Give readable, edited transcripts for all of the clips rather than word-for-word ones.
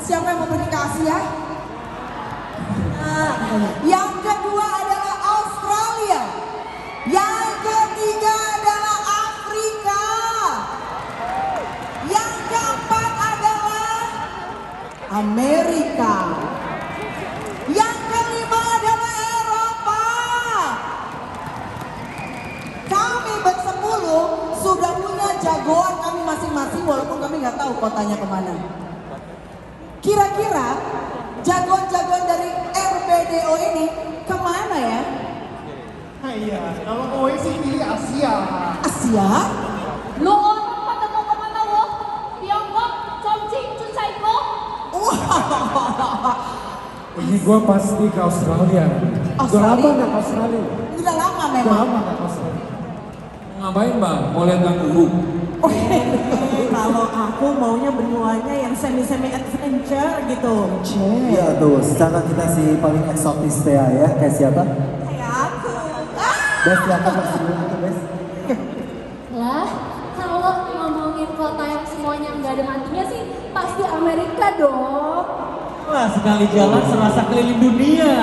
Siapa yang mau beri ke Asia? Nah, yang kedua adalah Australia. Yang ketiga adalah Afrika. Yang keempat adalah Amerika. Yang kelima adalah Eropa. Kami bersepuluh sudah punya jagoan kami masing-masing walaupun kami nggak tahu kotanya kemana. Kira-kira jagoan-jagoan dari RBDO ini kemana ya? Iya, kalau OE sih pilih Asia. Asia? Lo orang pada mau kemana wo? Tiongkok, Chongqing, Chunsaiko? Ini gue pasti ke Australia. Udah lama nggak ke Australia? Udah lama Udah memang. lama nggak ke Australia. Mau ngapain bang? Mau lihat kanguru? Kalau aku maunya benuanya yang semi-semi adventure gitu. Iya tuh, secara kita sih paling eksotis ya, kayak siapa? Kayak aku. Bes, siapa tersebut itu Bes? Lah, kalau ngomongin kota yang semuanya nggak ada matinya sih pasti Amerika dong. Wah, sekali jalan serasa keliling dunia.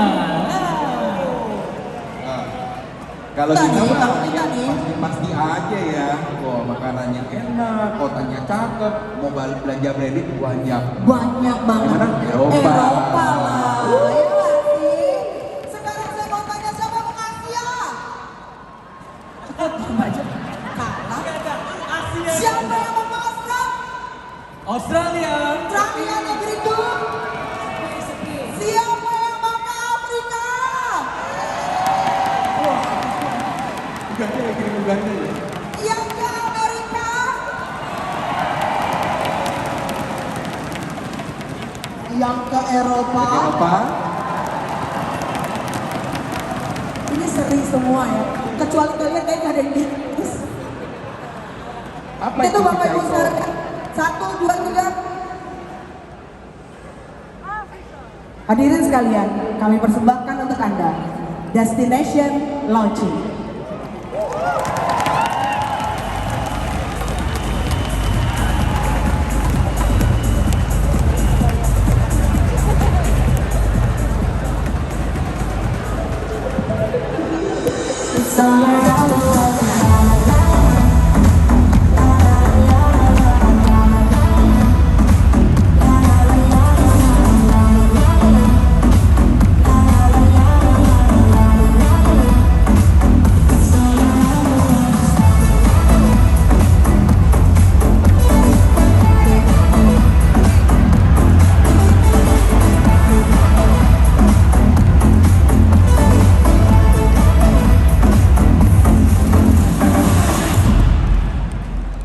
Kalau Tadi, kita kalau kita nih. pasti aja ya. Wah, makanannya enak, kotanya cakep, mau belanja branded banyak. Banyak banget. Gimana? Eropa. Eropa lah. Ya nggak sih? Sekarang saya mau tanya siapa mau ke Asia? Kalah. Siapa yang mau ke Australia? Australia. Australia negeriku. Siapa yang mau ke Afrika? Uganda lagi di Uganda ya. Yang ke Amerika? Yang ke Eropa? Eropa. Ini seri semua ya. Kecuali kalian kayaknya ada yang di Inggris. Apa Itu Bapak Ibu Chicago? sekarang. 1, 2, 3. Hadirin sekalian, kami persembahkan untuk Anda Destination Launching.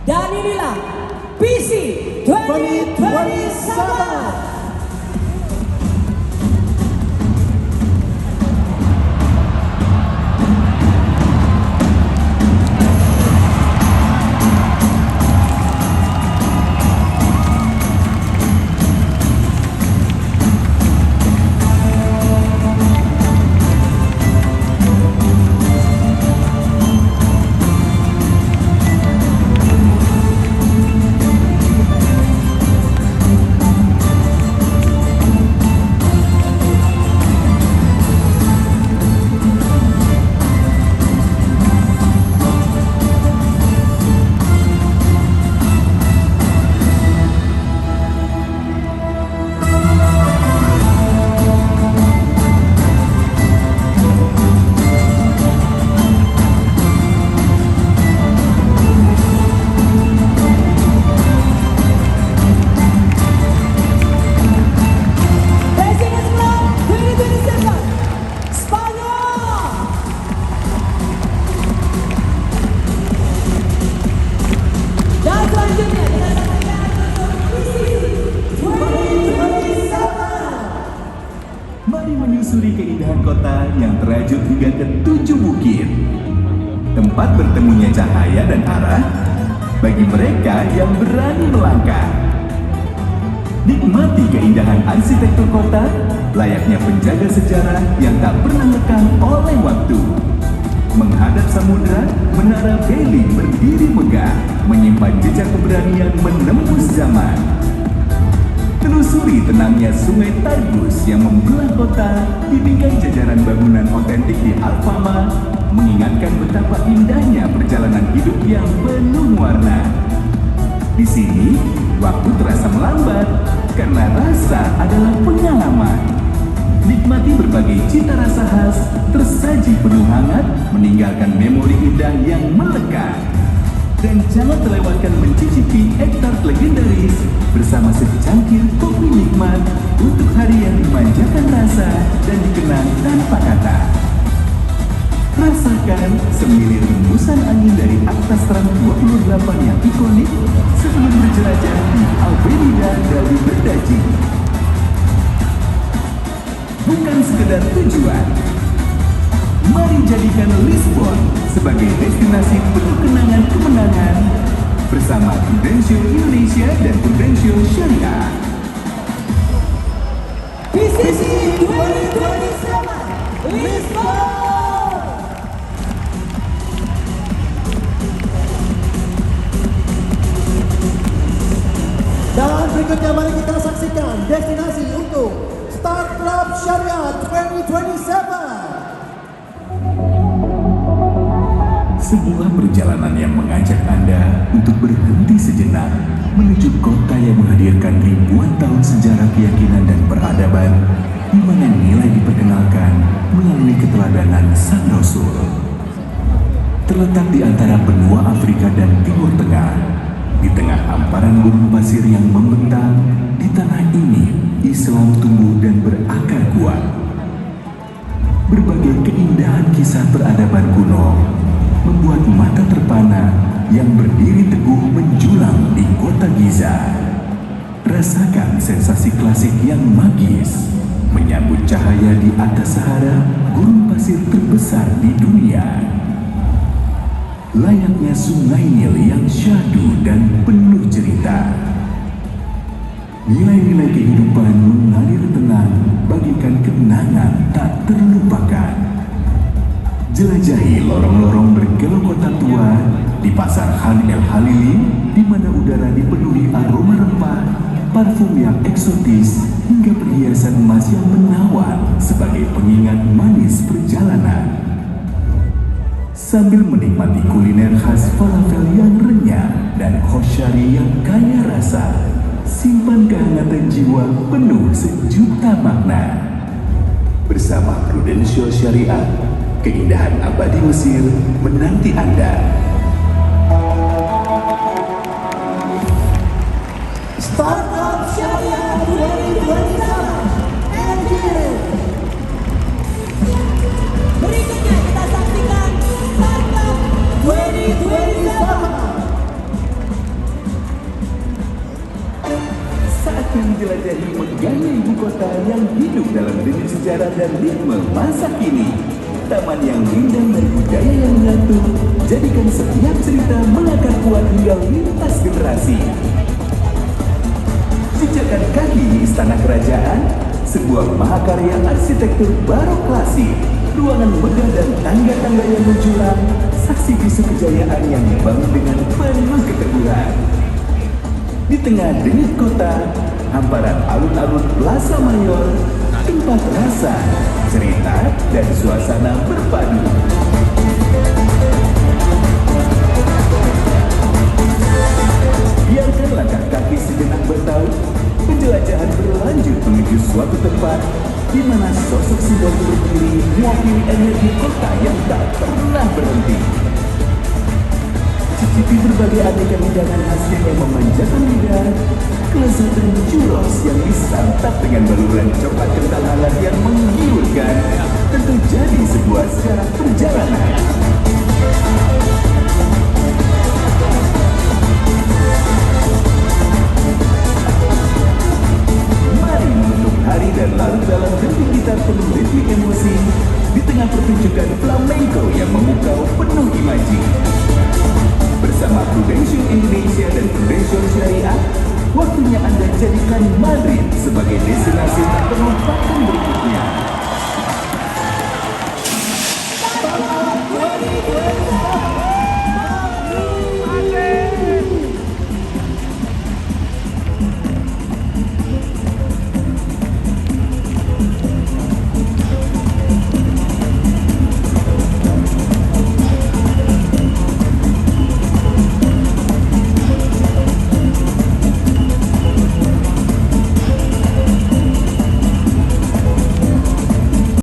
Dan inilah PC 2027. menyusuri keindahan kota yang terajut hingga ke 7 bukit. Tempat bertemunya cahaya dan arah bagi mereka yang berani melangkah. Nikmati keindahan arsitektur kota layaknya penjaga sejarah yang tak pernah lekang oleh waktu. Menghadap samudra, Menara Bailey berdiri megah, menyimpan jejak keberanian menembus zaman. Telusuri Asri tenangnya Sungai Tarbus yang membelah kota di bingkai jajaran bangunan otentik di Alfama mengingatkan betapa indahnya perjalanan hidup yang penuh warna. Di sini, waktu terasa melambat karena rasa adalah pengalaman. Nikmati berbagai cita rasa khas, tersaji penuh hangat, meninggalkan memori indah yang melekat. Dan jangan terlewatkan mencicipi egg tart legendaris bersama secangkir kopi nikmat untuk hari yang dimanjakan rasa dan dikenang tanpa kata. Rasakan semilir rembusan angin dari atas tram 28 yang ikonik sebelum berjelajah di Avenida Dawi Berdaji. Bukan sekedar tujuan, mari jadikan Lisbon sebagai destinasi penuh kenangan kemenangan bersama Prudential Indonesia dan Prudential Syariah. PCC 2027 Lisbon. Dan berikutnya mari kita saksikan destinasi untuk Star Club Syariah 2027. Sebuah perjalanan yang mengajak Anda untuk berhenti sejenak menuju kota yang menghadirkan ribuan tahun sejarah keyakinan dan peradaban, di mana nilai diperkenalkan melalui keteladanan Sang Rasul. Terletak di antara benua Afrika dan Timur Tengah, di tengah hamparan gunung pasir yang membentang, di tanah ini Islam tumbuh dan berakar kuat. Berbagai keindahan kisah peradaban kuno membuat mata terpana yang berdiri teguh menjulang di kota Giza. Rasakan sensasi klasik yang magis, menyambut cahaya di atas Sahara, gurun pasir terbesar di dunia. Layaknya sungai Nil yang syahdu dan penuh cerita. Nilai-nilai kehidupan mengalir tenang bagikan kenangan tak terlupakan. Jelajahi lorong-lorong bergelok kota tua di pasar Han El Halili, di mana udara dipenuhi aroma rempah, parfum yang eksotis, hingga perhiasan emas yang menawan sebagai pengingat manis perjalanan. Sambil menikmati kuliner khas falafel yang renyah dan koshari yang kaya rasa, simpan kehangatan jiwa penuh sejuta makna. Bersama Prudential Syariah, keindahan abadi Mesir menanti Anda. Star Club Syariah 2027 Engine. Berikutnya kita saksikan Star Club 2027. Saatnya menjelajahi megahnya ibu kota yang hidup dalam dinding sejarah dan ritme masa kini. Taman yang rindang dan budaya yang menyatu, jadikan setiap cerita mengakar kuat hingga lintas generasi. Jejakkan kaki di istana kerajaan, sebuah mahakarya arsitektur barok klasik, ruangan megah dan tangga-tangga yang menjulang, saksi bisu kejayaan yang dibangun dengan penuh keteguhan. Di tengah dengit kota, hamparan alun-alun Plaza Mayor, tempat rasa, cerita, dan suasana berpadu. Biarkan langkah kaki sejenak bertaut, penjelajahan berlanjut menuju suatu tempat di mana sosok simbol berdiri mewakili energi kota yang tak pernah berhenti. Cicipi berbagai aneka hidangan khasnya yang memanjakan lidah, kelezatan churros yang disantap dengan baluran coklat kental hangat yang menggiurkan, tentu jadi sebuah sejarah perjalanan. Mari menutup hari dan larut dalam detik gitar penuh ritmik emosi di tengah pertunjukan flamenco yang memukau penuh imaji. Bersama Prudential Indonesia dan Prudential Syariah, waktunya Anda jadikan Madrid sebagai destinasi tak terlupakan berikutnya.